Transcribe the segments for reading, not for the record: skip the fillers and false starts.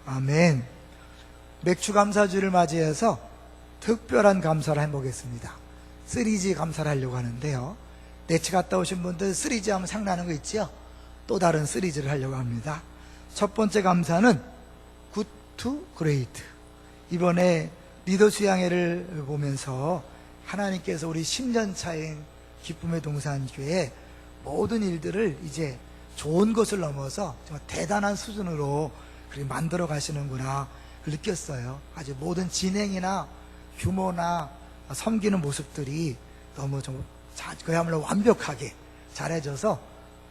아멘. 맥주 감사주를 맞이해서 특별한 감사를 해보겠습니다. 3G 감사를 하려고 하는데요. 네치 갔다 오신 분들 3G 하면 생각나는 거 있죠? 또 다른 3G를 하려고 합니다. 첫 번째 감사는 Good to Great. 이번에 리더 수양회를 보면서 하나님께서 우리 10년 차인 기쁨의 동산교회 모든 일들을 이제 좋은 것을 넘어서 정말 대단한 수준으로 그렇게 만들어 가시는구나 느꼈어요. 아주 모든 진행이나 규모나 섬기는 모습들이 너무 좀 그야말로 완벽하게 잘해져서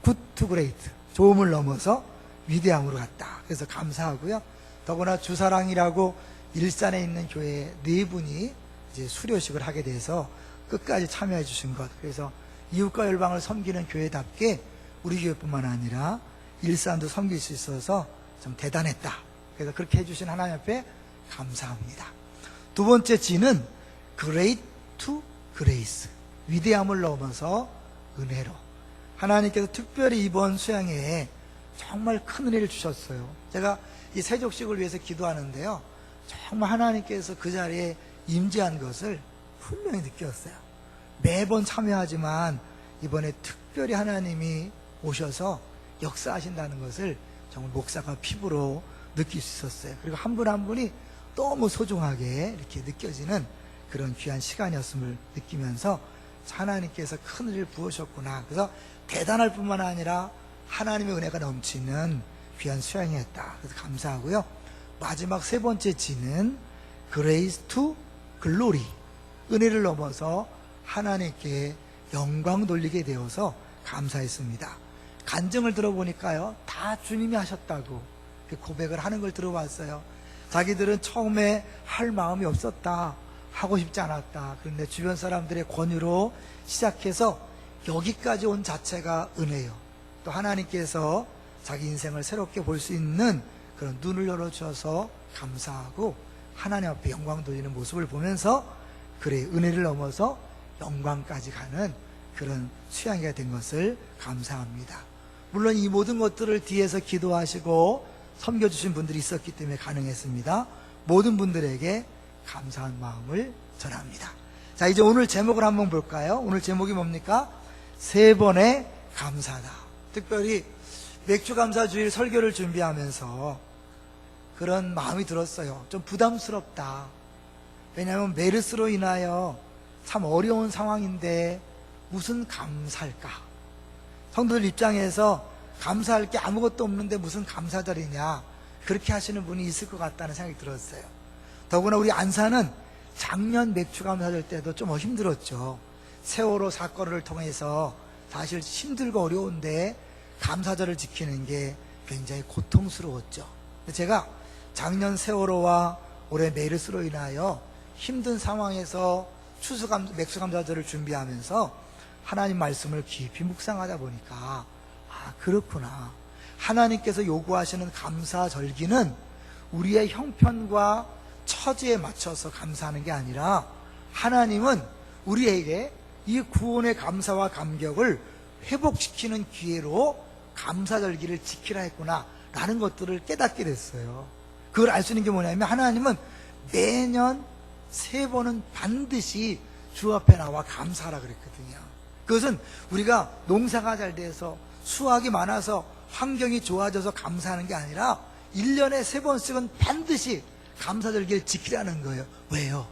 good to great, 좋음을 넘어서 위대함으로 갔다. 그래서 감사하고요. 더구나 주사랑이라고 일산에 있는 교회 4분이 이제 수료식을 하게 돼서 끝까지 참여해 주신 것. 그래서 이웃과 열방을 섬기는 교회답게 우리 교회뿐만 아니라 일산도 섬길 수 있어서 좀 대단했다. 그래서 그렇게 해주신 하나님 앞에 감사합니다. 두 번째 G는 Great to Grace, 위대함을 넘어서 은혜로. 하나님께서 특별히 이번 수양회에 정말 큰 은혜를 주셨어요. 제가 이 세족식을 위해서 기도하는데요, 정말 하나님께서 그 자리에 임재한 것을 분명히 느꼈어요. 매번 참여하지만 이번에 특별히 하나님이 오셔서 역사하신다는 것을 정말 목사가 피부로 느낄 수 있었어요. 그리고 한 분 한 분이 너무 소중하게 이렇게 느껴지는 그런 귀한 시간이었음을 느끼면서 하나님께서 큰 은혜를 부으셨구나. 그래서 대단할 뿐만 아니라 하나님의 은혜가 넘치는 귀한 수양이었다. 그래서 감사하고요. 마지막 세 번째 G는 Grace to Glory, 은혜를 넘어서 하나님께 영광 돌리게 되어서 감사했습니다. 간증을 들어보니까요, 다 주님이 하셨다고 고백을 하는 걸 들어봤어요. 자기들은 처음에 할 마음이 없었다, 하고 싶지 않았다. 그런데 주변 사람들의 권유로 시작해서 여기까지 온 자체가 은혜요. 또 하나님께서 자기 인생을 새롭게 볼 수 있는 그런 눈을 열어주셔서 감사하고 하나님 앞에 영광 돌리는 모습을 보면서 그래, 은혜를 넘어서 영광까지 가는 그런 수양회가 된 것을 감사합니다. 물론 이 모든 것들을 뒤에서 기도하시고 섬겨주신 분들이 있었기 때문에 가능했습니다. 모든 분들에게 감사한 마음을 전합니다. 자, 이제 오늘 제목을 한번 볼까요? 오늘 제목이 뭡니까? 3번의 감사다. 특별히 맥주 감사주일 설교를 준비하면서 그런 마음이 들었어요. 좀 부담스럽다. 왜냐하면 메르스로 인하여 참 어려운 상황인데 무슨 감사할까? 성도들 입장에서 감사할 게 아무것도 없는데 무슨 감사절이냐, 그렇게 하시는 분이 있을 것 같다는 생각이 들었어요. 더구나 우리 안산은 작년 맥주 감사절 때도 좀 힘들었죠. 세월호 사건을 통해서 사실 힘들고 어려운데 감사절을 지키는 게 굉장히 고통스러웠죠. 제가 작년 세월호와 올해 메르스로 인하여 힘든 상황에서 맥주 감사절을 준비하면서 하나님 말씀을 깊이 묵상하다 보니까 그렇구나. 하나님께서 요구하시는 감사 절기는 우리의 형편과 처지에 맞춰서 감사하는 게 아니라 하나님은 우리에게 이 구원의 감사와 감격을 회복시키는 기회로 감사 절기를 지키라 했구나 라는 것들을 깨닫게 됐어요. 그걸 알 수 있는 게 뭐냐면 하나님은 매년 3번은 반드시 주 앞에 나와 감사하라 그랬거든요. 그것은 우리가 농사가 잘 돼서 수확이 많아서 환경이 좋아져서 감사하는 게 아니라 1년에 3번씩은 반드시 감사절기를 지키라는 거예요. 왜요?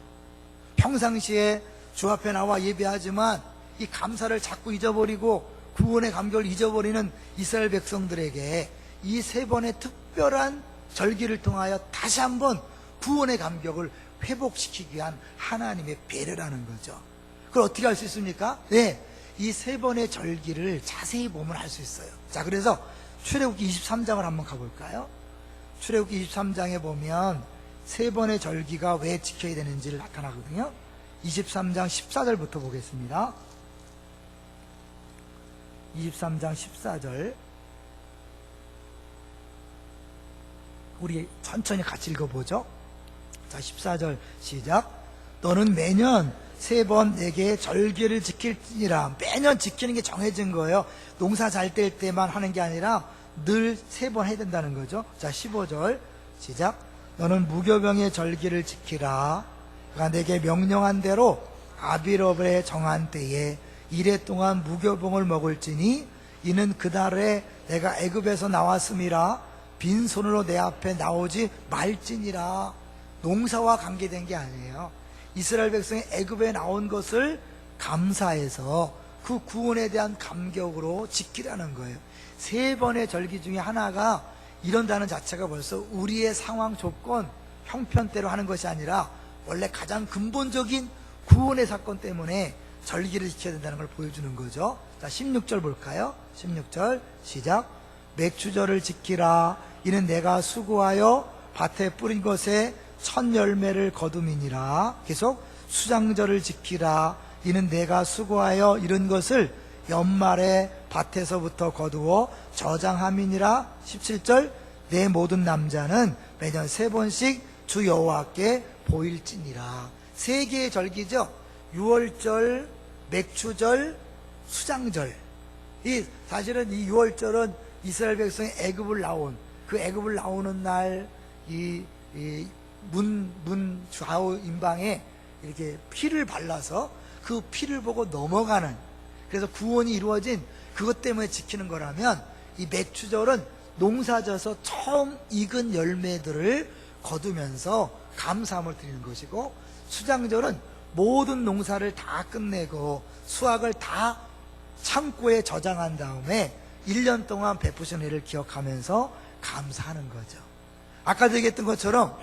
평상시에 주 앞에 나와 예배하지만 이 감사를 자꾸 잊어버리고 구원의 감격을 잊어버리는 이스라엘 백성들에게 이 3번의 특별한 절기를 통하여 다시 한번 구원의 감격을 회복시키기 위한 하나님의 배려라는 거죠. 그걸 어떻게 할 수 있습니까? 네, 이 3번의 절기를 자세히 보면 알 수 있어요. 자, 그래서 출애굽기 23장을 한번 가볼까요? 출애굽기 23장에 보면 3번의 절기가 왜 지켜야 되는지를 나타나거든요. 23장 14절부터 보겠습니다. 23장 14절, 우리 천천히 같이 읽어보죠. 자, 14절 시작. 너는 매년 3번 내게 절기를 지킬지니라. 매년 지키는 게 정해진 거예요. 농사 잘 될 때만 하는 게 아니라 늘 3번 해야 된다는 거죠. 자, 15절 시작. 너는 무교병의 절기를 지키라. 그가 내게 명령한 대로 아비러브에 정한 때에 이래 동안 무교병을 먹을지니 이는 그날에 내가 애굽에서 나왔음이라 빈손으로 내 앞에 나오지 말지니라. 농사와 관계된 게 아니에요. 이스라엘 백성이 애굽에 나온 것을 감사해서 그 구원에 대한 감격으로 지키라는 거예요. 3번의 절기 중에 하나가 이런다는 자체가 벌써 우리의 상황 조건 형편대로 하는 것이 아니라 원래 가장 근본적인 구원의 사건 때문에 절기를 지켜야 된다는 걸 보여주는 거죠. 자, 16절 볼까요? 16절 시작. 맥추절을 지키라. 이는 내가 수고하여 밭에 뿌린 것에 첫 열매를 거둠이니라. 계속. 수장절을 지키라. 이는 내가 수고하여 이른 것을 연말에 밭에서부터 거두어 저장함이니라. 17절. 내 모든 남자는 매년 3번씩 주 여호와께 보일지니라. 3개의 절기죠. 유월절, 맥추절, 수장절. 사실은 이 유월절은 이스라엘 백성이 애굽을 나온, 그 애굽을 나오는 날 문 좌우 임방에 이렇게 피를 발라서 그 피를 보고 넘어가는, 그래서 구원이 이루어진 그것 때문에 지키는 거라면, 이 맥추절은 농사져서 처음 익은 열매들을 거두면서 감사함을 드리는 것이고, 수장절은 모든 농사를 다 끝내고 수확을 다 창고에 저장한 다음에 1년 동안 베푸신 일을 기억하면서 감사하는 거죠. 아까 얘기했던 것처럼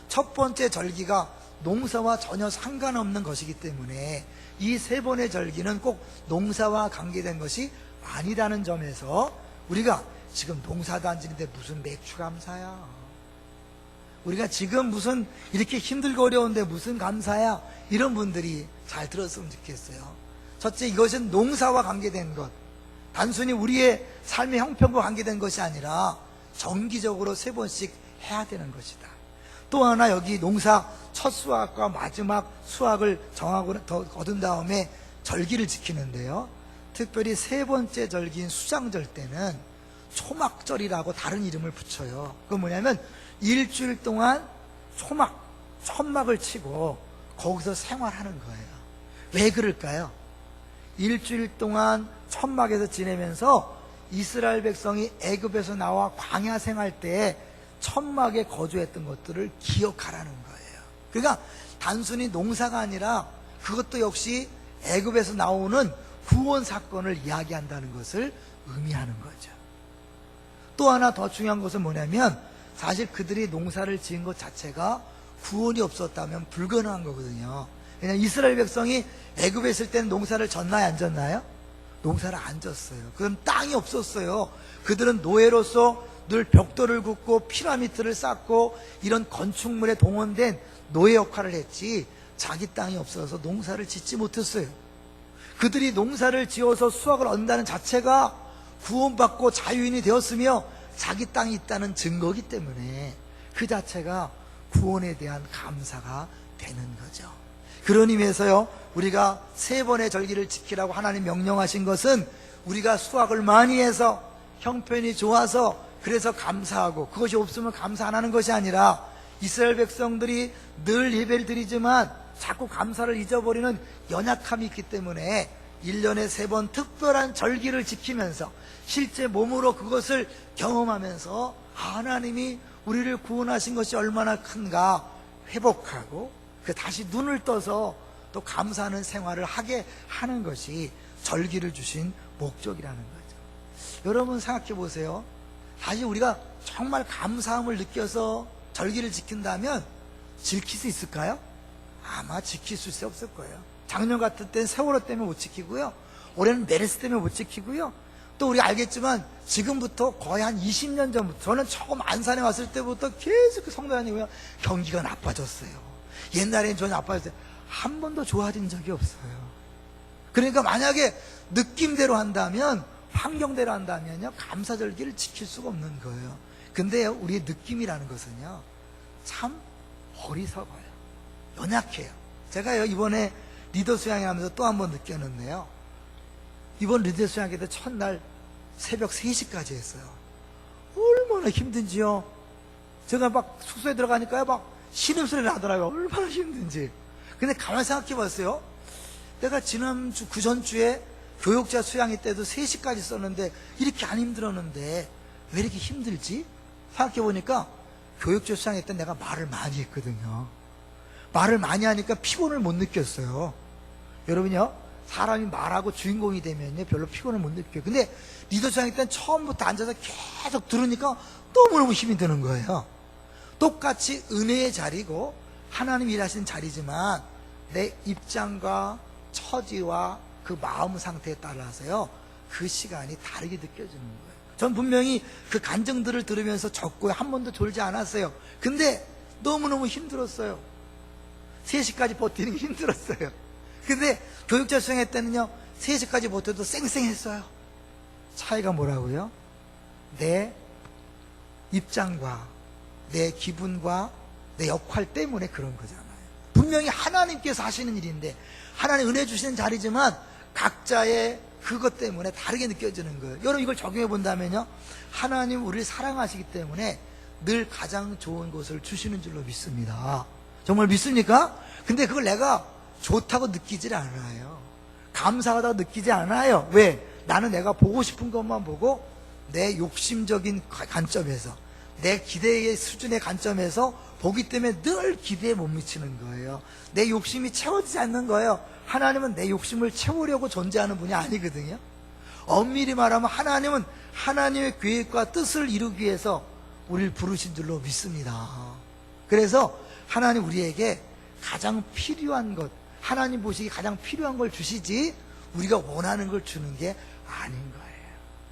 첫 번째 절기가 농사와 전혀 상관없는 것이기 때문에 이 3번의 절기는 꼭 농사와 관계된 것이 아니라는 점에서 우리가 지금 농사도 안 지는데 무슨 맥추 감사야, 우리가 지금 무슨 이렇게 힘들고 어려운데 무슨 감사야, 이런 분들이 잘 들었으면 좋겠어요. 첫째, 이것은 농사와 관계된 것, 단순히 우리의 삶의 형편과 관계된 것이 아니라 정기적으로 3번씩 해야 되는 것이다. 또 하나, 여기 농사 첫 수확과 마지막 수확을 정하고 거둔 다음에 절기를 지키는데요, 특별히 3번째 절기인 수장절 때는 초막절이라고 다른 이름을 붙여요. 그건 뭐냐면 일주일 동안 천막을 치고 거기서 생활하는 거예요. 왜 그럴까요? 일주일 동안 천막에서 지내면서 이스라엘 백성이 애굽에서 나와 광야 생활 때 천막에 거주했던 것들을 기억하라는 거예요. 그러니까 단순히 농사가 아니라 그것도 역시 애굽에서 나오는 구원 사건을 이야기한다는 것을 의미하는 거죠. 또 하나 더 중요한 것은 뭐냐면, 사실 그들이 농사를 지은 것 자체가 구원이 없었다면 불가능한 거거든요. 그냥 이스라엘 백성이 애굽에 있을 때는 농사를 졌나요, 안 졌나요? 농사를 안 졌어요. 그건 땅이 없었어요. 그들은 노예로서 늘 벽돌을 굽고 피라미드를 쌓고 이런 건축물에 동원된 노예 역할을 했지, 자기 땅이 없어서 농사를 짓지 못했어요. 그들이 농사를 지어서 수확을 얻는다는 자체가 구원받고 자유인이 되었으며 자기 땅이 있다는 증거이기 때문에 그 자체가 구원에 대한 감사가 되는 거죠. 그런 의미에서요, 우리가 3번의 절기를 지키라고 하나님 명령하신 것은 우리가 수확을 많이 해서 형편이 좋아서 그래서 감사하고, 그것이 없으면 감사 안 하는 것이 아니라, 이스라엘 백성들이 늘 예배를 드리지만 자꾸 감사를 잊어버리는 연약함이 있기 때문에 1년에 3번 특별한 절기를 지키면서 실제 몸으로 그것을 경험하면서 하나님이 우리를 구원하신 것이 얼마나 큰가 회복하고, 다시 눈을 떠서 또 감사하는 생활을 하게 하는 것이 절기를 주신 목적이라는 거죠. 여러분 생각해 보세요. 사실 우리가 정말 감사함을 느껴서 절기를 지킨다면 지킬 수 있을까요? 아마 지킬 수 없을 거예요. 작년 같은 때는 세월호 때문에 못 지키고요, 올해는 메르스 때문에 못 지키고요, 또 우리 알겠지만 지금부터 거의 한 20년 전부터, 저는 처음 안산에 왔을 때부터 계속 성도님이 경기가 나빠졌어요. 옛날엔 전혀 나빠졌어요. 한 번도 좋아진 적이 없어요. 그러니까 만약에 느낌대로 한다면, 환경대로 한다면요, 감사절기를 지킬 수가 없는 거예요. 근데 우리의 느낌이라는 것은요, 참 어리석어요. 연약해요. 제가요, 이번에 리더 수양회 하면서 또 한 번 느꼈는데요, 이번 리더 수양회 때 첫날 새벽 3시까지 했어요. 얼마나 힘든지요. 제가 막 숙소에 들어가니까요, 막 신음소리 나더라고요. 얼마나 힘든지. 근데 가만히 생각해 봤어요. 내가 지난주, 그 전주에 교육자 수양회 때도 3시까지 썼는데 이렇게 안 힘들었는데 왜 이렇게 힘들지? 생각해 보니까 교육자 수양회 때 내가 말을 많이 했거든요. 말을 많이 하니까 피곤을 못 느꼈어요. 여러분요, 사람이 말하고 주인공이 되면요, 별로 피곤을 못 느껴요. 근데 리더 수양회 때는 처음부터 앉아서 계속 들으니까 너무너무 힘이 드는 거예요. 똑같이 은혜의 자리고 하나님 일하시는 자리지만 내 입장과 처지와 그 마음 상태에 따라서요, 그 시간이 다르게 느껴지는 거예요. 전 분명히 그 간증들을 들으면서 적고요, 한 번도 졸지 않았어요. 근데 너무너무 힘들었어요. 3시까지 버티는 게 힘들었어요. 근데 교육자 수행회 때는요, 3시까지 버텨도 쌩쌩했어요. 차이가 뭐라고요? 내 입장과 내 기분과 내 역할 때문에 그런 거잖아요. 분명히 하나님께서 하시는 일인데, 하나님 은혜 주시는 자리지만 각자의 그것 때문에 다르게 느껴지는 거예요. 여러분, 이걸 적용해 본다면요, 하나님 우리를 사랑하시기 때문에 늘 가장 좋은 것을 주시는 줄로 믿습니다. 정말 믿습니까? 근데 그걸 내가 좋다고 느끼질 않아요. 감사하다고 느끼지 않아요. 왜? 나는 내가 보고 싶은 것만 보고 내 욕심적인 관점에서, 내 기대의 수준의 관점에서 보기 때문에 늘 기대에 못 미치는 거예요. 내 욕심이 채워지지 않는 거예요. 하나님은 내 욕심을 채우려고 존재하는 분이 아니거든요. 엄밀히 말하면 하나님은 하나님의 계획과 뜻을 이루기 위해서 우리를 부르신 줄로 믿습니다. 그래서 하나님 우리에게 가장 필요한 것, 하나님 보시기 가장 필요한 걸 주시지 우리가 원하는 걸 주는 게 아닌 거예요.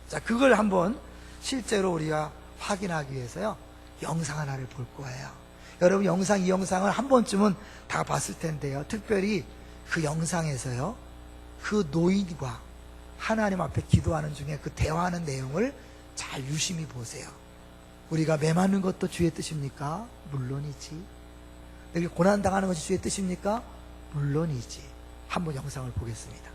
자, 그걸 한번 실제로 우리가 확인하기 위해서요, 영상 하나를 볼 거예요. 여러분, 이 영상을 한 번쯤은 다 봤을 텐데요, 특별히 그 영상에서요, 그 노인과 하나님 앞에 기도하는 중에 그 대화하는 내용을 잘 유심히 보세요. 우리가 매 맞는 것도 주의 뜻입니까? 물론이지. 이렇게 고난당하는 것이 주의 뜻입니까? 물론이지. 한번 영상을 보겠습니다.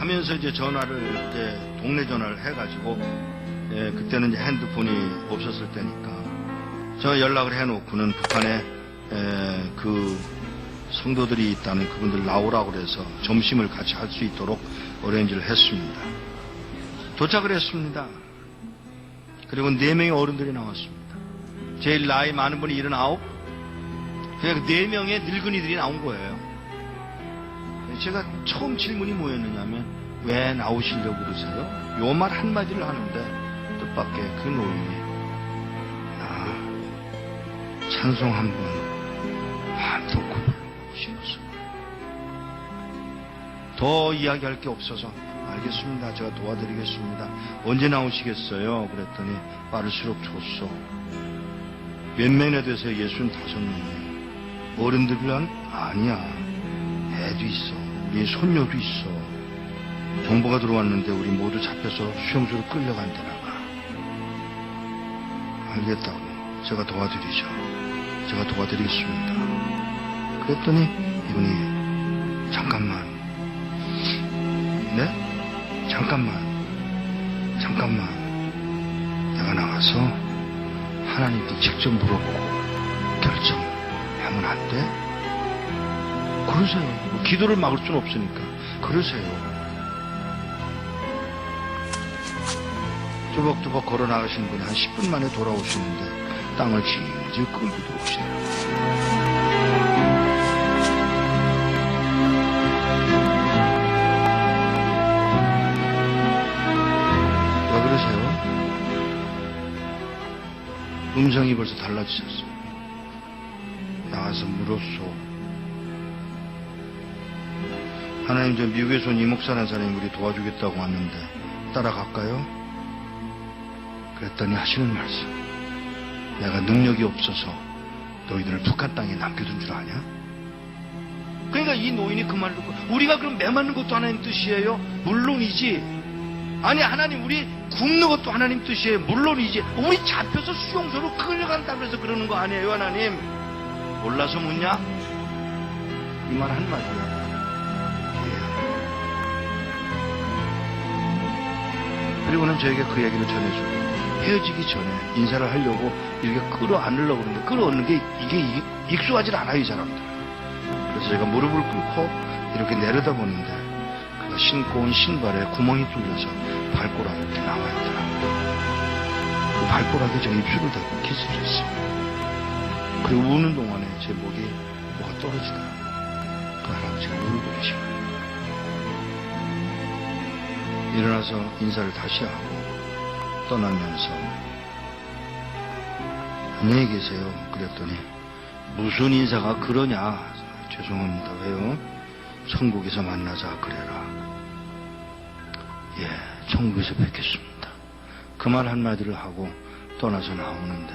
가면서 이제 전화를 이제 동네 전화를 해가지고, 그때는 이제 핸드폰이 없었을 때니까 제가 연락을 해놓고는 북한에 그 성도들이 있다는 그분들 나오라고 그래서 점심을 같이 할 수 있도록 어레인지를 했습니다. 도착을 했습니다. 그리고 4명의 어른들이 나왔습니다. 제일 나이 많은 분이 79, 그냥 4명의 늙은이들이 나온 거예요. 제가 처음 질문이 뭐였느냐면, 왜 나오시려고 그러세요? 요 말 한마디를 하는데 뜻밖의 그 노인이, 나 찬송 한번 한독 불러보시면서, 더 이야기할 게 없어서 알겠습니다, 제가 도와드리겠습니다, 언제 나오시겠어요? 그랬더니 빠를수록 좋소. 몇 명이나 되세요? 65명이에요. 어른들이란? 아니야, 애도 있어, 우리 손녀도 있어. 정보가 들어왔는데 우리 모두 잡혀서 수용소로 끌려간다나가. 알겠다고. 제가 도와드리죠. 제가 도와드리겠습니다. 그랬더니 이분이, 잠깐만. 네? 잠깐만. 내가 나가서 하나님께 직접 물어보고 결정하면 안 돼? 그러세요. 기도를 막을 수는 없으니까. 그러세요. 조벅조벅 걸어 나가신 분이 한 10분 만에 돌아오시는데 땅을 질질 끌고 들어오시더라고요. 음성이 벌써 달라지셨어요. 나가서 물었소. 하나님, 저 미국에서 온 이목사라는 사람이 우리 도와주겠다고 왔는데 따라갈까요? 그랬더니 하시는 말씀, 내가 능력이 없어서 너희들을 북한 땅에 남겨둔 줄 아냐? 그러니까 이 노인이 그 말 듣고, 우리가 그럼 매 맞는 것도 하나님 뜻이에요? 물론이지. 아니, 하나님, 우리 굶는 것도 하나님 뜻이에요? 물론이지. 우리 잡혀서 수용소로 끌려간다고 해서 그러는 거 아니에요, 하나님? 몰라서 묻냐? 이 말 한마디야. 그리고는 저에게 그 얘기를 전해주고, 헤어지기 전에 인사를 하려고 이렇게 끌어안으려고 그러는데, 끌어안는 게 이게 익숙하지 않아요, 이 사람들. 그래서 제가 무릎을 꿇고 이렇게 내려다보는데, 그가 신고 온 신발에 구멍이 뚫려서 발가락이 이렇게 나와있더라고요. 그 발가락에 저 입술을 대고 키스를 했어요. 그리고 우는 동안에 제 목이 뭐가 떨어지더라고요. 그 할아버지가 울고 계시고요. 일어나서 인사를 다시 하고 떠나면서, 안녕히 계세요. 그랬더니, 무슨 인사가 그러냐? 죄송합니다. 왜요? 천국에서 만나자 그래라. 예, 천국에서 뵙겠습니다. 그 말 한마디를 하고 떠나서 나오는데,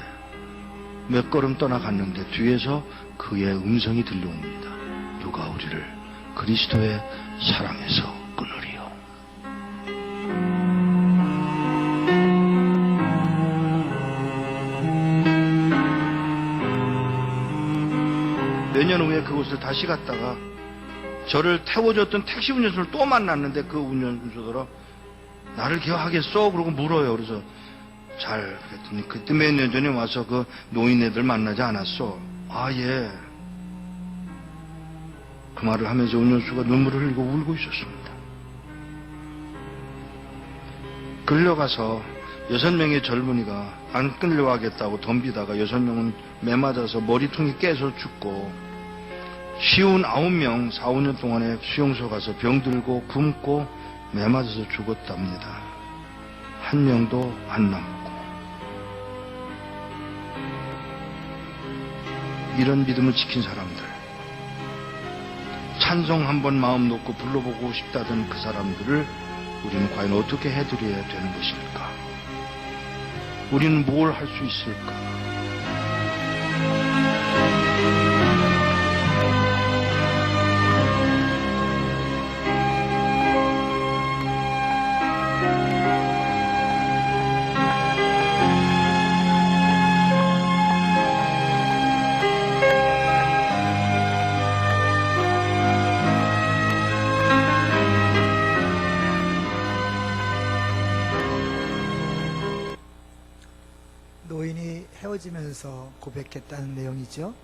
몇 걸음 떠나갔는데 뒤에서 그의 음성이 들려옵니다. 누가 우리를 그리스도의 사랑에서 끊으리요. 몇 년 후에 그곳을 다시 갔다가 저를 태워줬던 택시 운전수를 또 만났는데, 그 운전수더러 나를 기억하겠어? 그러고 물어요. 그래서 잘, 그랬더니 그때 몇 년 전에 와서 그 노인네들 만나지 않았어? 아, 예. 그 말을 하면서 운전수가 눈물을 흘리고 울고 있었습니다. 끌려가서 6명의 젊은이가 안 끌려가겠다고 덤비다가 6명은 매맞아서 머리통이 깨서 죽고, 쉬운 9명 4, 5년 동안에 수용소 가서 병들고 굶고 매맞아서 죽었답니다. 한 명도 안 남고. 이런 믿음을 지킨 사람들, 찬송 한번 마음 놓고 불러보고 싶다던 그 사람들을 우리는 과연 어떻게 해드려야 되는 것일까? 우리는 뭘 할 수 있을까? 노인이 헤어지면서 고백했다는 내용이죠.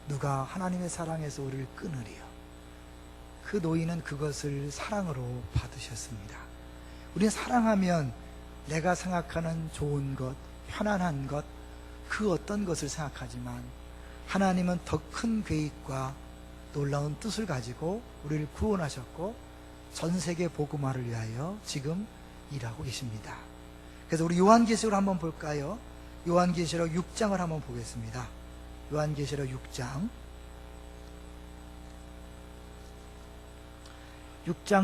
누가 하나님의 사랑에서 우리를 끊으리요. 그 노인은 그것을 사랑으로 받으셨습니다. 우리는 사랑하면 내가 생각하는 좋은 것, 편안한 것, 그 어떤 것을 생각하지만, 하나님은 더 큰 계획과 놀라운 뜻을 가지고 우리를 구원하셨고 전 세계 복음화를 위하여 지금 일하고 계십니다. 그래서 우리 요한계시록을 한번 볼까요? 요한계시록 6장을 한번 보겠습니다. 요한계시록 6장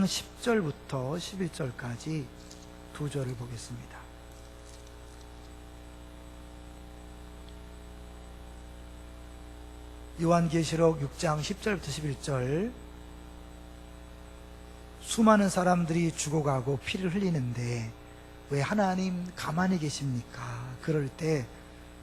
10절부터 11절까지 두 절을 보겠습니다. 요한계시록 6장 10절부터 11절. 수많은 사람들이 죽어가고 피를 흘리는데 왜 하나님 가만히 계십니까? 그럴 때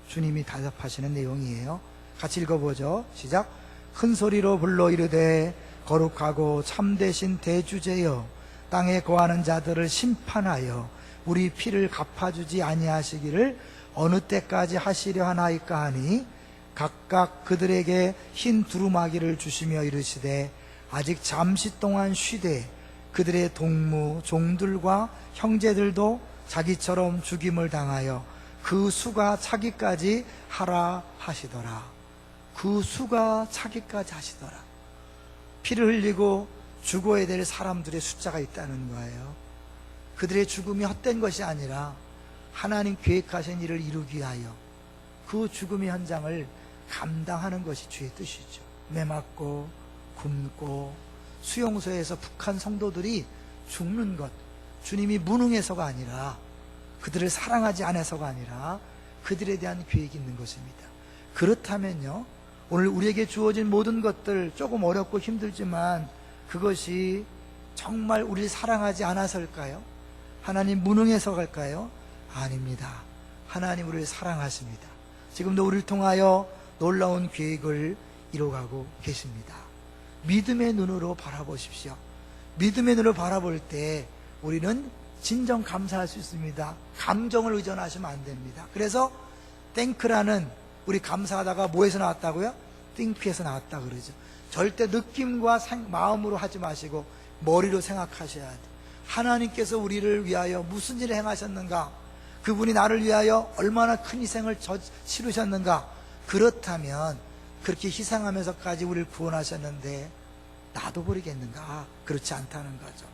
주님이 대답하시는 내용이에요. 같이 읽어보죠. 시작. 큰 소리로 불러 이르되 거룩하고 참되신 대주제여, 땅에 거하는 자들을 심판하여 우리 피를 갚아주지 아니하시기를 어느 때까지 하시려 하나이까 하니, 각각 그들에게 흰 두루마기를 주시며 이르시되 아직 잠시 동안 쉬되 그들의 동무 종들과 형제들도 자기처럼 죽임을 당하여 그 수가 차기까지 하라 하시더라. 그 수가 차기까지 하시더라. 피를 흘리고 죽어야 될 사람들의 숫자가 있다는 거예요. 그들의 죽음이 헛된 것이 아니라 하나님 계획하신 일을 이루기 위하여 그 죽음의 현장을 감당하는 것이 주의 뜻이죠. 매맞고 굶고 수용소에서 북한 성도들이 죽는 것, 주님이 무능해서가 아니라, 그들을 사랑하지 않아서가 아니라 그들에 대한 계획이 있는 것입니다. 그렇다면요, 오늘 우리에게 주어진 모든 것들, 조금 어렵고 힘들지만 그것이 정말 우리를 사랑하지 않아서일까요? 하나님 무능해서일까요? 아닙니다. 하나님 우리를 사랑하십니다. 지금도 우리를 통하여 놀라운 계획을 이뤄가고 계십니다. 믿음의 눈으로 바라보십시오. 믿음의 눈으로 바라볼 때 우리는 진정 감사할 수 있습니다. 감정을 의존하시면 안 됩니다. 그래서 땡크라는, 우리 감사하다가 뭐에서 나왔다고요? 띵크에서 나왔다 그러죠. 절대 느낌과 마음으로 하지 마시고 머리로 생각하셔야 돼요. 하나님께서 우리를 위하여 무슨 일을 행하셨는가, 그분이 나를 위하여 얼마나 큰 희생을 치르셨는가. 그렇다면 그렇게 희생하면서까지 우리를 구원하셨는데 나도 버리겠는가? 그렇지 않다는 거죠.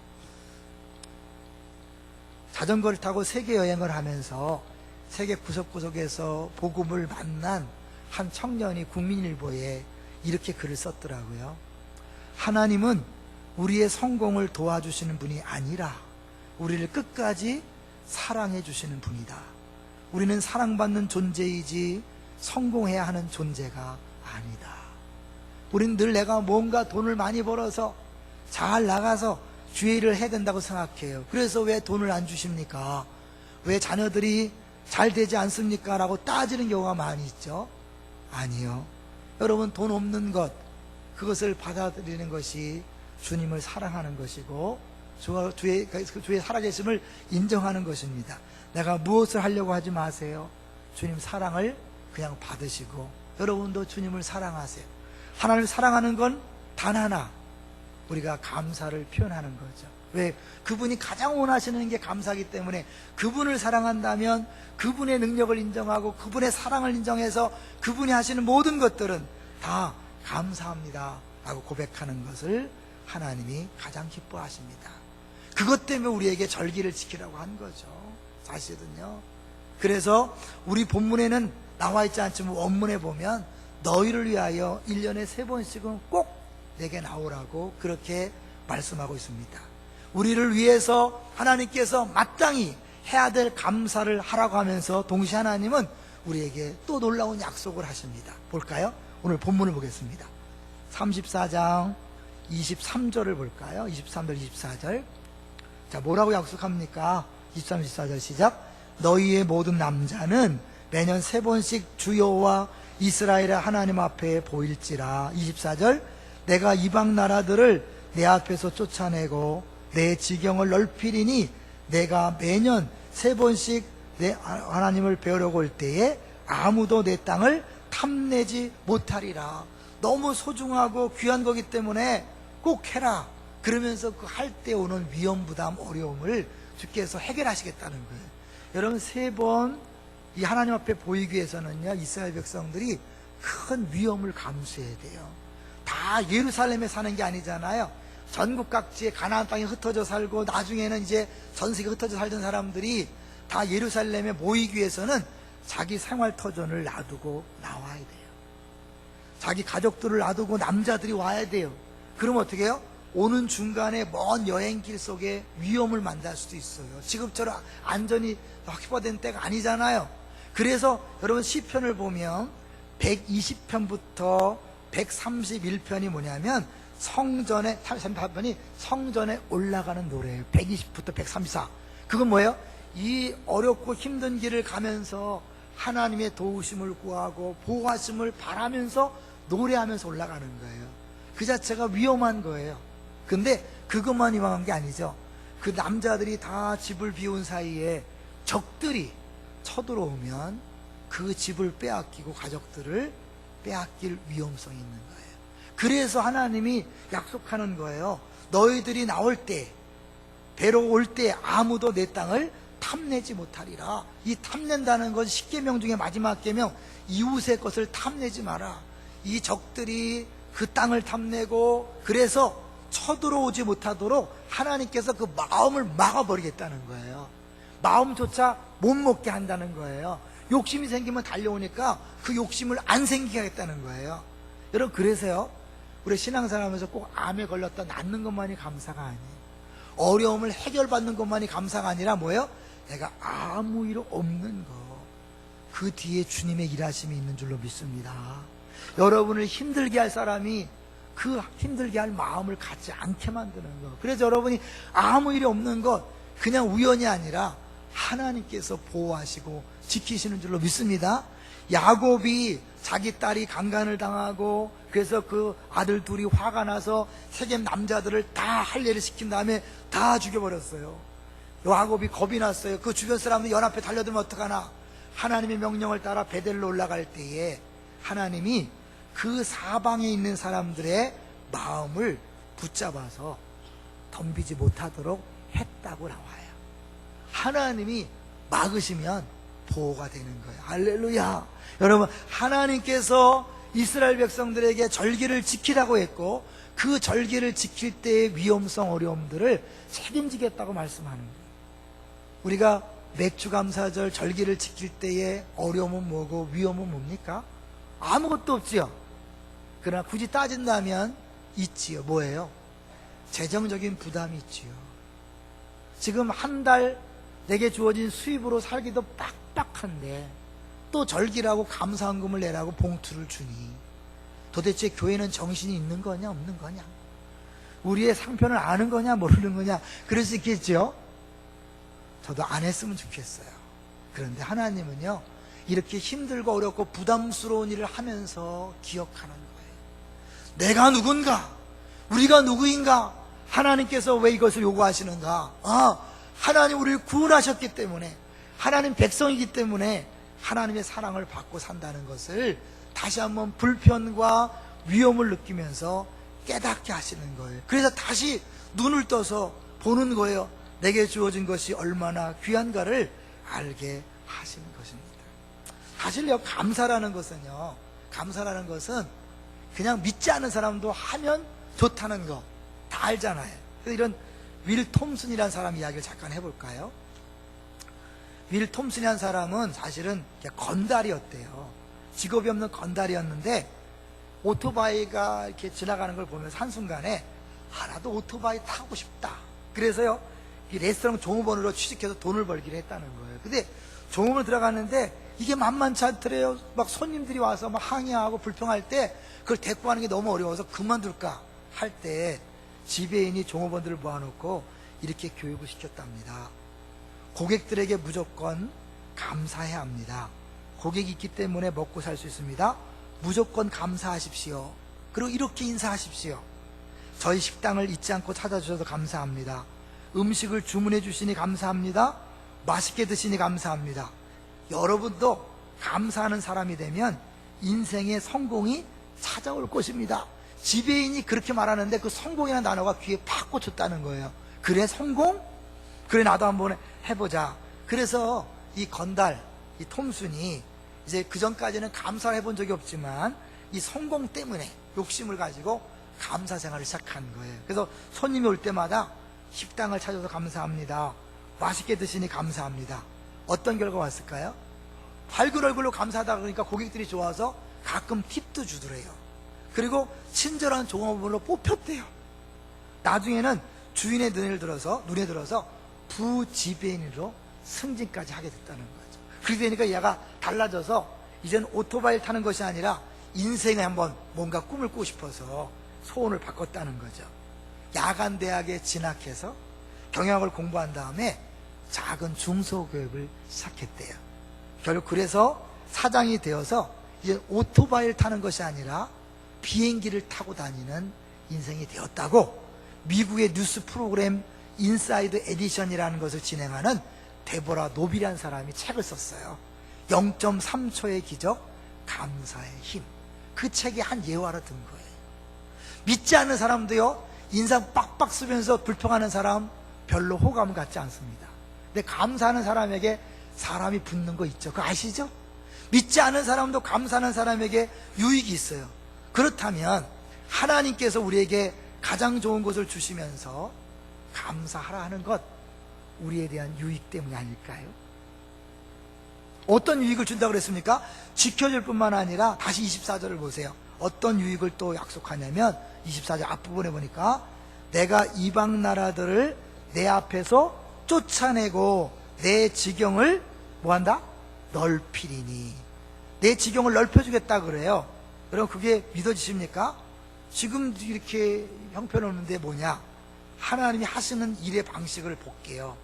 자전거를 타고 세계 여행을 하면서 세계 구석구석에서 복음을 만난 한 청년이 국민일보에 이렇게 글을 썼더라고요. 하나님은 우리의 성공을 도와주시는 분이 아니라 우리를 끝까지 사랑해 주시는 분이다. 우리는 사랑받는 존재이지 성공해야 하는 존재가 아니다. 우린 늘 내가 뭔가 돈을 많이 벌어서 잘 나가서 주의 일을 해야 된다고 생각해요. 그래서 왜 돈을 안 주십니까? 왜 자녀들이 잘 되지 않습니까? 라고 따지는 경우가 많이 있죠. 아니요. 여러분, 돈 없는 것, 그것을 받아들이는 것이 주님을 사랑하는 것이고 주의 살아계심을 인정하는 것입니다. 내가 무엇을 하려고 하지 마세요. 주님 사랑을 그냥 받으시고, 여러분도 주님을 사랑하세요. 하나님을 사랑하는 건 단 하나, 우리가 감사를 표현하는 거죠. 왜? 그분이 가장 원하시는 게 감사하기 때문에, 그분을 사랑한다면 그분의 능력을 인정하고 그분의 사랑을 인정해서 그분이 하시는 모든 것들은 다 감사합니다 라고 고백하는 것을 하나님이 가장 기뻐하십니다. 그것 때문에 우리에게 절기를 지키라고 한 거죠, 사실은요. 그래서 우리 본문에는 나와 있지 않지만 원문에 보면 너희를 위하여 1년에 3번씩은 꼭 내게 나오라고 그렇게 말씀하고 있습니다. 우리를 위해서 하나님께서 마땅히 해야 될 감사를 하라고 하면서 동시에 하나님은 우리에게 또 놀라운 약속을 하십니다. 볼까요? 오늘 본문을 보겠습니다. 34장 23절을 볼까요? 23절 24절. 자, 뭐라고 약속합니까? 23, 24절 시작. 너희의 모든 남자는 매년 3번씩 주 여호와 이스라엘의 하나님 앞에 보일지라. 24절. 내가 이방 나라들을 내 앞에서 쫓아내고 내 지경을 넓히리니 내가 매년 3번씩 내 하나님을 배우려고 올 때에 아무도 내 땅을 탐내지 못하리라. 너무 소중하고 귀한 거기 때문에 꼭 해라. 그러면서 그 할 때 오는 위험, 부담, 어려움을 주께서 해결하시겠다는 거예요. 여러분, 3번 이 하나님 앞에 보이기 위해서는요, 이스라엘 백성들이 큰 위험을 감수해야 돼요. 다 예루살렘에 사는 게 아니잖아요. 전국 각지에 가나안 땅에 흩어져 살고, 나중에는 이제 전 세계에 흩어져 살던 사람들이 다 예루살렘에 모이기 위해서는 자기 생활터전을 놔두고 나와야 돼요. 자기 가족들을 놔두고 남자들이 와야 돼요. 그럼 어떻게 해요? 오는 중간에 먼 여행길 속에 위험을 만날 수도 있어요. 지금처럼 안전이 확보된 때가 아니잖아요. 그래서 여러분, 시편을 보면 120편부터 131편이 뭐냐면 성전에, 34편이 성전에 올라가는 노래예요. 120부터 134. 그건 뭐예요? 이 어렵고 힘든 길을 가면서 하나님의 도우심을 구하고 보호하심을 바라면서 노래하면서 올라가는 거예요. 그 자체가 위험한 거예요. 근데 그것만 위험한 게 아니죠. 그 남자들이 다 집을 비운 사이에 적들이 쳐들어오면 그 집을 빼앗기고 가족들을 빼앗길 위험성이 있는 거예요. 그래서 하나님이 약속하는 거예요. 너희들이 나올 때, 배로 올 때 아무도 내 땅을 탐내지 못하리라. 이 탐낸다는 건 10계명 중에 마지막 계명, 이웃의 것을 탐내지 마라. 이 적들이 그 땅을 탐내고 그래서 쳐들어오지 못하도록 하나님께서 그 마음을 막아버리겠다는 거예요. 마음조차 못 먹게 한다는 거예요. 욕심이 생기면 달려오니까 그 욕심을 안 생기게 하겠다는 거예요. 여러분, 그래서요, 우리 신앙생활하면서 꼭 암에 걸렸다 낫는 것만이 감사가 아니에요. 어려움을 해결받는 것만이 감사가 아니라 뭐예요? 내가 아무 일 없는 거, 그 뒤에 주님의 일하심이 있는 줄로 믿습니다. 여러분을 힘들게 할 사람이 그 힘들게 할 마음을 갖지 않게 만드는 것. 그래서 여러분이 아무 일이 없는 것, 그냥 우연이 아니라 하나님께서 보호하시고 지키시는 줄로 믿습니다. 야곱이 자기 딸이 강간을 당하고 그래서 그 아들 둘이 화가 나서 세겜 남자들을 다 할례를 시킨 다음에 다 죽여버렸어요. 야곱이 겁이 났어요. 그 주변 사람들 연합해 달려들면 어떡하나. 하나님의 명령을 따라 베델로 올라갈 때에 하나님이 그 사방에 있는 사람들의 마음을 붙잡아서 덤비지 못하도록 했다고 나와요. 하나님이 막으시면 보호가 되는 거예요. 할렐루야. 여러분, 하나님께서 이스라엘 백성들에게 절기를 지키라고 했고 그 절기를 지킬 때의 위험성, 어려움들을 책임지겠다고 말씀하는 거예요. 우리가 맥주감사절 절기를 지킬 때의 어려움은 뭐고 위험은 뭡니까? 아무것도 없지요. 그러나 굳이 따진다면 있지요. 뭐예요? 재정적인 부담이 있지요. 지금 한 달 내게 주어진 수입으로 살기도 빡빡한데 또 절기라고 감사헌금을 내라고 봉투를 주니 도대체 교회는 정신이 있는 거냐 없는 거냐? 우리의 상편을 아는 거냐 모르는 거냐? 그럴 수 있겠죠. 저도 안 했으면 좋겠어요. 그런데 하나님은요, 이렇게 힘들고 어렵고 부담스러운 일을 하면서 기억하는 거예요. 내가 누군가? 우리가 누구인가? 하나님께서 왜 이것을 요구하시는가? 하나님 우리를 구원하셨기 때문에, 하나님 백성이기 때문에 하나님의 사랑을 받고 산다는 것을 다시 한번 불편과 위험을 느끼면서 깨닫게 하시는 거예요. 그래서 다시 눈을 떠서 보는 거예요. 내게 주어진 것이 얼마나 귀한가를 알게 하시는 것입니다. 사실요, 감사라는 것은 그냥 믿지 않는 사람도 하면 좋다는 거 다 알잖아요. 그래서 이런 윌 톰슨이라는 사람 이야기를 잠깐 해볼까요? 윌 톰슨이라는 사람은 사실은 건달이었대요. 직업이 없는 건달이었는데 오토바이가 이렇게 지나가는 걸 보면서 한순간에 나도 오토바이 타고 싶다. 그래서요, 이 레스토랑 종업원으로 취직해서 돈을 벌기를 했다는 거예요. 근데 종업원 들어갔는데 이게 만만치 않더래요. 막 손님들이 와서 막 항의하고 불평할 때 그걸 대꾸 하는 게 너무 어려워서 그만둘까 할 때 지배인이 종업원들을 모아놓고 이렇게 교육을 시켰답니다. 고객들에게 무조건 감사해야 합니다. 고객이 있기 때문에 먹고 살 수 있습니다. 무조건 감사하십시오. 그리고 이렇게 인사하십시오. 저희 식당을 잊지 않고 찾아주셔서 감사합니다. 음식을 주문해 주시니 감사합니다. 맛있게 드시니 감사합니다. 여러분도 감사하는 사람이 되면 인생의 성공이 찾아올 것입니다. 지배인이 그렇게 말하는데 그 성공이라는 단어가 귀에 팍 꽂혔다는 거예요. 그래, 성공? 그래, 나도 한번 해보자. 그래서 이 건달, 이 톰슨이 이제 그 전까지는 감사를 해본 적이 없지만 이 성공 때문에 욕심을 가지고 감사 생활을 시작한 거예요. 그래서 손님이 올 때마다 식당을 찾아서 감사합니다. 맛있게 드시니 감사합니다. 어떤 결과가 왔을까요? 밝은 얼굴로 감사하다 그러니까 고객들이 좋아서 가끔 팁도 주더래요. 그리고 친절한 종업원으로 뽑혔대요. 나중에는 주인의 눈에 들어서 부지배인으로 승진까지 하게 됐다는 거죠. 그렇게 되니까 얘가 달라져서 이젠 오토바이를 타는 것이 아니라 인생에 한번 뭔가 꿈을 꾸고 싶어서 소원을 바꿨다는 거죠. 야간 대학에 진학해서 경영학을 공부한 다음에 작은 중소기업을 시작했대요. 결국 그래서 사장이 되어서 이제 오토바이를 타는 것이 아니라 비행기를 타고 다니는 인생이 되었다고 미국의 뉴스 프로그램 인사이드 에디션이라는 것을 진행하는 데보라 노빌이라는 사람이 책을 썼어요. 0.3초의 기적, 감사의 힘. 그 책이 한 예화로 든 거예요. 믿지 않는 사람도요, 인상 빡빡 쓰면서 불평하는 사람 별로 호감 갖지 않습니다. 근데 감사하는 사람에게 사람이 붙는 거 있죠. 그거 아시죠? 믿지 않는 사람도 감사하는 사람에게 유익이 있어요. 그렇다면 하나님께서 우리에게 가장 좋은 것을 주시면서 감사하라 하는 것, 우리에 대한 유익 때문이 아닐까요? 어떤 유익을 준다고 그랬습니까? 지켜줄 뿐만 아니라 다시 24절을 보세요. 어떤 유익을 또 약속하냐면 24절 앞부분에 보니까 내가 이방 나라들을 내 앞에서 쫓아내고 내 지경을 뭐한다? 넓히리니. 내 지경을 넓혀주겠다 그래요. 그럼 그게 믿어지십니까? 지금 이렇게 형편없는데 뭐냐? 하나님이 하시는 일의 방식을 볼게요.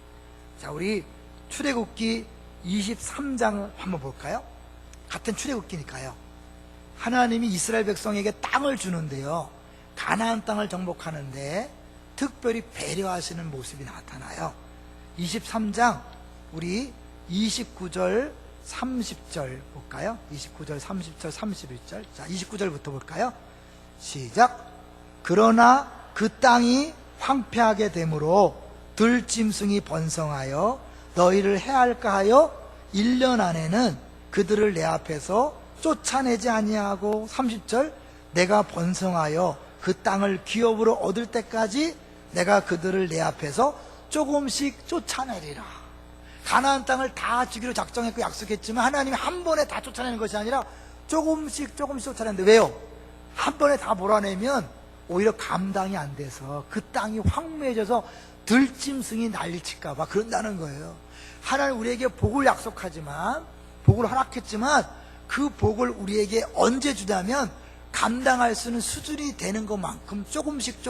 자, 우리 출애굽기 23장을 한번 볼까요? 같은 출애굽기니까요. 하나님이 이스라엘 백성에게 땅을 주는데요, 가나안 땅을 정복하는데 특별히 배려하시는 모습이 나타나요. 23장 우리 29절 30절 볼까요? 29절 30절 31절. 자, 29절부터 볼까요? 시작. 그러나 그 땅이 황폐하게 되므로 들짐승이 번성하여 너희를 해할까 하여 1년 안에는 그들을 내 앞에서 쫓아내지 아니하고 30절 내가 번성하여 그 땅을 기업으로 얻을 때까지 내가 그들을 내 앞에서 조금씩 쫓아내리라. 가나안 땅을 다 주기로 작정했고 약속했지만 하나님이 한 번에 다 쫓아내는 것이 아니라 조금씩 쫓아내는데 왜요? 한 번에 다 몰아내면 오히려 감당이 안 돼서 그 땅이 황무해져서 들짐승이 난리칠까 봐 그런다는 거예요. 하나님 우리에게 복을 약속하지만, 복을 허락했지만 그 복을 우리에게 언제 주냐면 감당할 수 있는 수준이 되는 것만큼 조금씩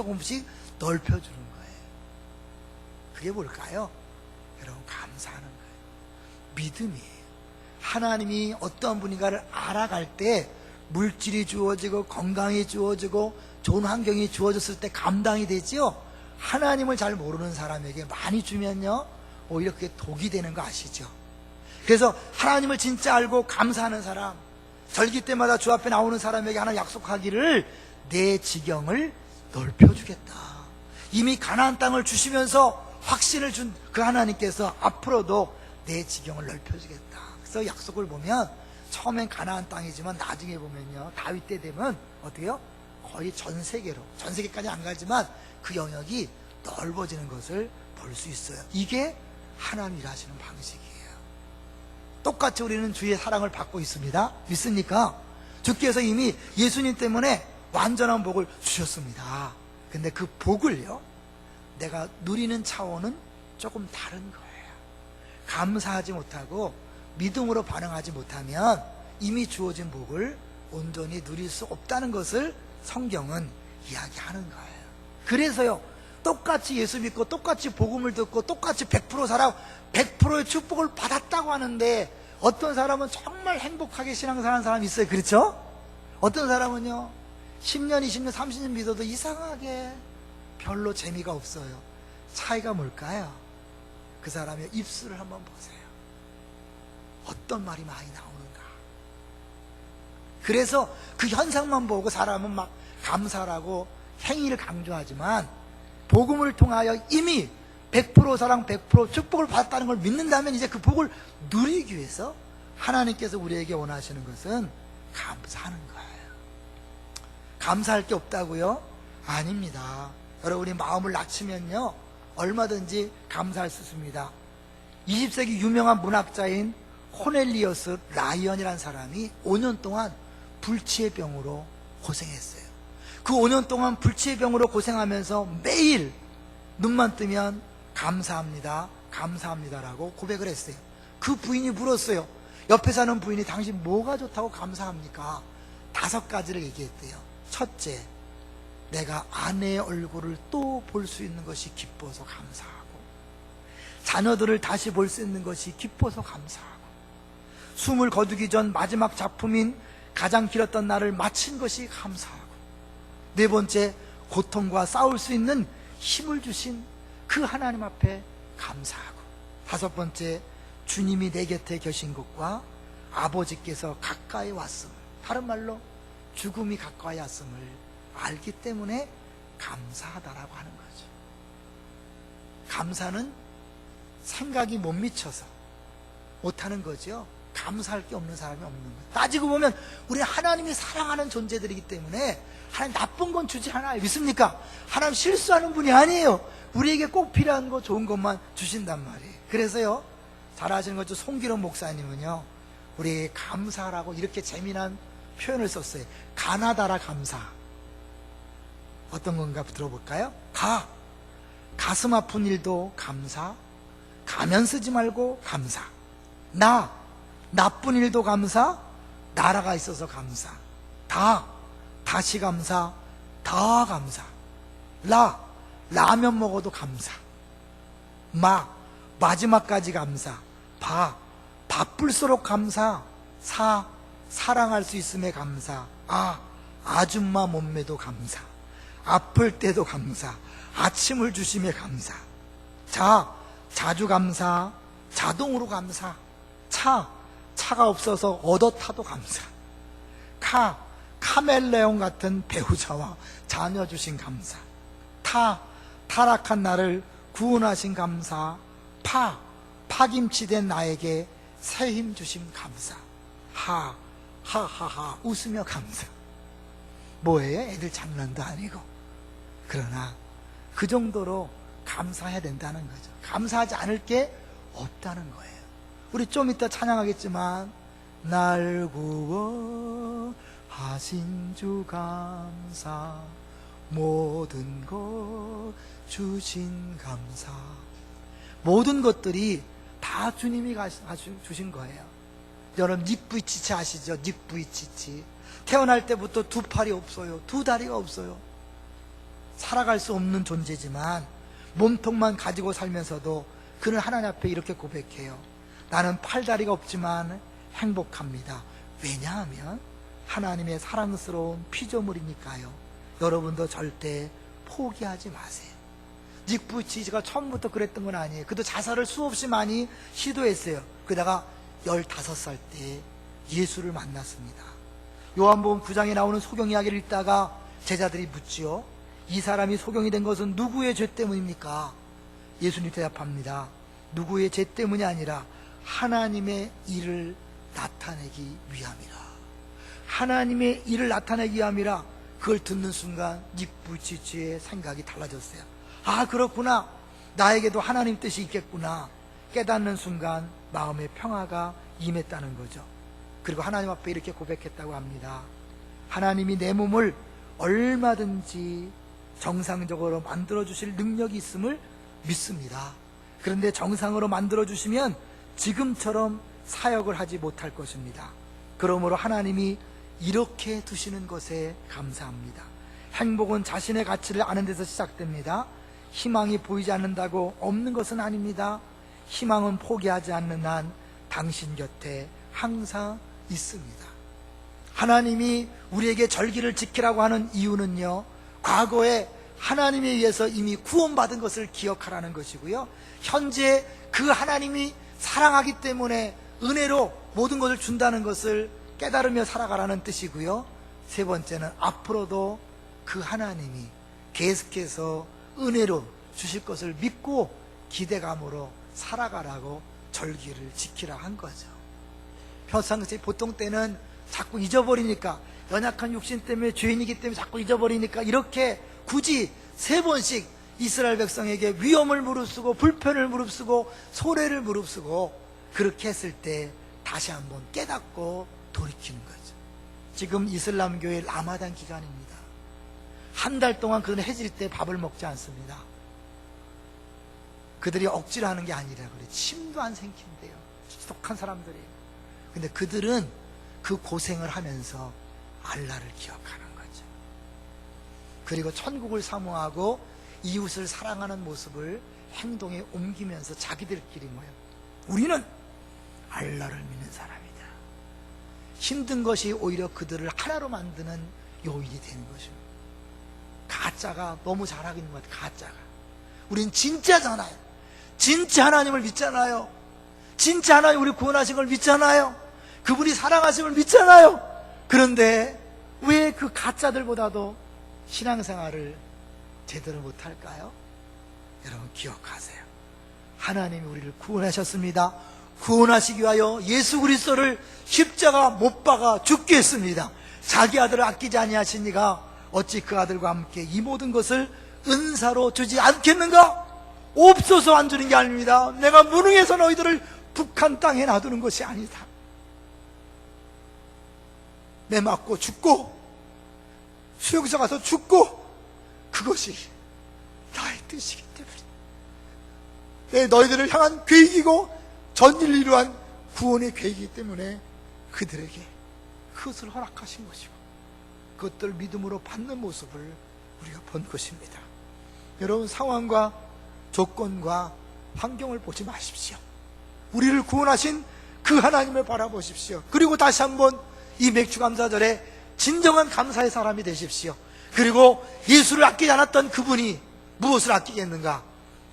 넓혀주는 거예요. 그게 뭘까요? 여러분, 감사하는 거예요. 믿음이에요. 하나님이 어떤 분인가를 알아갈 때 물질이 주어지고 건강이 주어지고 좋은 환경이 주어졌을 때 감당이 되지요. 하나님을 잘 모르는 사람에게 많이 주면요, 오히려 그게 독이 되는 거 아시죠? 그래서 하나님을 진짜 알고 감사하는 사람, 절기 때마다 주 앞에 나오는 사람에게 하나 약속하기를 내 지경을 넓혀주겠다. 이미 가나안 땅을 주시면서 확신을 준 그 하나님께서 앞으로도 내 지경을 넓혀주겠다. 그래서 약속을 보면 처음엔 가나안 땅이지만 나중에 보면요, 다윗 때 되면 어때요? 거의 전 세계까지 안 가지만 그 영역이 넓어지는 것을 볼 수 있어요. 이게 하나님 일하시는 방식이에요. 똑같이 우리는 주의 사랑을 받고 있습니다. 믿습니까? 주께서 이미 예수님 때문에 완전한 복을 주셨습니다. 근데 그 복을요, 내가 누리는 차원은 조금 다른 거예요. 감사하지 못하고 믿음으로 반응하지 못하면 이미 주어진 복을 온전히 누릴 수 없다는 것을 성경은 이야기하는 거예요. 그래서요, 똑같이 예수 믿고 똑같이 복음을 듣고 똑같이 100% 살아 100%의 축복을 받았다고 하는데 어떤 사람은 정말 행복하게 신앙생활하는 사람이 있어요. 그렇죠? 어떤 사람은요 10년, 20년, 30년 믿어도 이상하게 별로 재미가 없어요. 차이가 뭘까요? 그 사람의 입술을 한번 보세요. 어떤 말이 많이 나오는가. 그래서 그 현상만 보고 사람은 막 감사라고 행위를 강조하지만 복음을 통하여 이미 100% 사랑, 100% 축복을 받았다는 걸 믿는다면 이제 그 복을 누리기 위해서 하나님께서 우리에게 원하시는 것은 감사하는 거예요. 감사할 게 없다고요? 아닙니다. 여러분이 마음을 낮추면요, 얼마든지 감사할 수 있습니다. 20세기 유명한 문학자인 코넬리어스 라이언이라는 사람이 5년 동안 불치의 병으로 고생했어요. 그 5년 동안 불치의 병으로 고생하면서 매일 눈만 뜨면 감사합니다, 감사합니다라고 고백을 했어요. 그 부인이 물었어요. 옆에 사는 부인이 당신 뭐가 좋다고 감사합니까? 5가지를 얘기했대요. 첫째, 내가 아내의 얼굴을 또 볼 수 있는 것이 기뻐서 감사하고, 자녀들을 다시 볼 수 있는 것이 기뻐서 감사하고, 숨을 거두기 전 마지막 작품인 가장 길었던 날을 마친 것이 감사하고, 네 번째, 고통과 싸울 수 있는 힘을 주신 그 하나님 앞에 감사하고, 5번째, 주님이 내 곁에 계신 것과 아버지께서 가까이 왔음을, 다른 말로 죽음이 가까이 왔음을 알기 때문에 감사하다라고 하는 거죠. 감사는 생각이 못 미쳐서 못하는 거죠. 감사할 게 없는 사람이 없는 거예요. 따지고 보면 우리는 하나님이 사랑하는 존재들이기 때문에 하나님 나쁜 건 주지 않아요. 믿습니까? 하나님 실수하는 분이 아니에요. 우리에게 꼭 필요한 거, 좋은 것만 주신단 말이에요. 그래서요, 잘 아시는 것처럼 송기록 목사님은요, 우리 감사라고 이렇게 재미난 표현을 썼어요. 가나다라 감사. 어떤 건가 들어볼까요? 가슴 아픈 일도 감사. 가면 쓰지 말고 감사. 나쁜 일도 감사. 나라가 있어서 감사. 다시 감사. 더 감사. 라면 먹어도 감사. 마지막까지 감사. 바쁠수록 감사. 사랑할 수 있음에 감사. 아줌마 몸매도 감사. 아플 때도 감사. 아침을 주심에 감사. 자주 감사. 자동으로 감사. 차가 없어서 얻어 타도 감사. 카멜레온 같은 배우자와 자녀 주신 감사. 타락한 나를 구원하신 감사. 파김치된 나에게 새 힘 주심 감사. 하하하 웃으며 감사. 뭐예요? 애들 장난도 아니고. 그러나 그 정도로 감사해야 된다는 거죠. 감사하지 않을 게 없다는 거예요. 우리 좀 이따 찬양하겠지만 날 구원하신 주 감사, 모든 것 주신 감사. 모든 것들이 다 주님이 주신 거예요. 여러분 닉부이치치 아시죠? 닉부이치치. 태어날 때부터 두 팔이 없어요. 두 다리가 없어요. 살아갈 수 없는 존재지만 몸통만 가지고 살면서도 그는 하나님 앞에 이렇게 고백해요. 나는 팔다리가 없지만 행복합니다. 왜냐하면 하나님의 사랑스러운 피조물이니까요. 여러분도 절대 포기하지 마세요. 닉부이치치가 처음부터 그랬던 건 아니에요. 그도 자살을 수없이 많이 시도했어요. 그러다가 15살 때 예수를 만났습니다. 요한복음 9장에 나오는 소경 이야기를 읽다가 제자들이 묻지요. 이 사람이 소경이 된 것은 누구의 죄 때문입니까? 예수님 대답합니다. 누구의 죄 때문이 아니라 하나님의 일을 나타내기 위함이라. 하나님의 일을 나타내기 위함이라. 그걸 듣는 순간 닉부이치치의 생각이 달라졌어요. 그렇구나. 나에게도 하나님 뜻이 있겠구나. 깨닫는 순간 마음의 평화가 임했다는 거죠. 그리고 하나님 앞에 이렇게 고백했다고 합니다. 하나님이 내 몸을 얼마든지 정상적으로 만들어주실 능력이 있음을 믿습니다. 그런데 정상으로 만들어주시면 지금처럼 사역을 하지 못할 것입니다. 그러므로 하나님이 이렇게 두시는 것에 감사합니다. 행복은 자신의 가치를 아는 데서 시작됩니다. 희망이 보이지 않는다고 없는 것은 아닙니다. 희망은 포기하지 않는 한 당신 곁에 항상 있습니다. 하나님이 우리에게 절기를 지키라고 하는 이유는요, 과거에 하나님에 의해서 이미 구원받은 것을 기억하라는 것이고요, 현재 그 하나님이 사랑하기 때문에 은혜로 모든 것을 준다는 것을 깨달으며 살아가라는 뜻이고요, 세 번째는 앞으로도 그 하나님이 계속해서 은혜로 주실 것을 믿고 기대감으로 살아가라고 절기를 지키라 한 거죠. 평상시에 보통 때는 자꾸 잊어버리니까, 연약한 육신 때문에, 죄인이기 때문에 자꾸 잊어버리니까 이렇게 굳이 3번씩 이스라엘 백성에게 위험을 무릅쓰고 불편을 무릅쓰고 손해를 무릅쓰고 그렇게 했을 때 다시 한번 깨닫고 돌이키는 거죠. 지금 이슬람교의 라마단 기간입니다. 한 달 동안 그들은 해질 때 밥을 먹지 않습니다. 그들이 억지로 하는 게 아니라 그래. 침도 안 생긴대요. 지독한 사람들이에요. 근데 그들은 그 고생을 하면서 알라를 기억하는 거죠. 그리고 천국을 사모하고 이웃을 사랑하는 모습을 행동에 옮기면서 자기들끼리 모여, 우리는 알라를 믿는 사람이다. 힘든 것이 오히려 그들을 하나로 만드는 요인이 되는 것입니다. 가짜가 너무 잘하고 있는 것 같아요. 가짜가. 우린 진짜잖아요. 진짜 하나님을 믿잖아요. 진짜 하나님 우리 구원하신 걸 믿잖아요. 그분이 사랑하신 걸 믿잖아요. 그런데 왜 그 가짜들보다도 신앙생활을 제대로 못할까요? 여러분 기억하세요. 하나님이 우리를 구원하셨습니다. 구원하시기 위하여 예수 그리스도를 십자가 못 박아 죽게 했습니다. 자기 아들을 아끼지 아니하시니가 어찌 그 아들과 함께 이 모든 것을 은사로 주지 않겠는가? 없어서 안 주는 게 아닙니다. 내가 무능해서 너희들을 북한 땅에 놔두는 것이 아니다. 매 맞고 죽고 수용소 가서 죽고 그것이 나의 뜻이기 때문에 내 너희들을 향한 계획이고 전인을 위한 구원의 계획이기 때문에 그들에게 그것을 허락하신 것이고 그것들을 믿음으로 받는 모습을 우리가 본 것입니다. 여러분, 상황과 조건과 환경을 보지 마십시오. 우리를 구원하신 그 하나님을 바라보십시오. 그리고 다시 한번 이 맥주감사절에 진정한 감사의 사람이 되십시오. 그리고 예수를 아끼지 않았던 그분이 무엇을 아끼겠는가?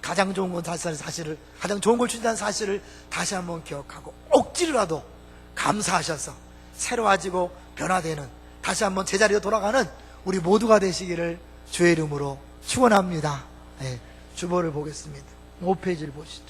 가장 좋은 건 사실을, 가장 좋은 걸 준다는 사실을 다시 한번 기억하고 억지로라도 감사하셔서 새로워지고 변화되는, 다시 한번 제자리로 돌아가는 우리 모두가 되시기를 주의 이름으로 축원합니다. 네, 주보를 보겠습니다. 5페이지를 보시죠.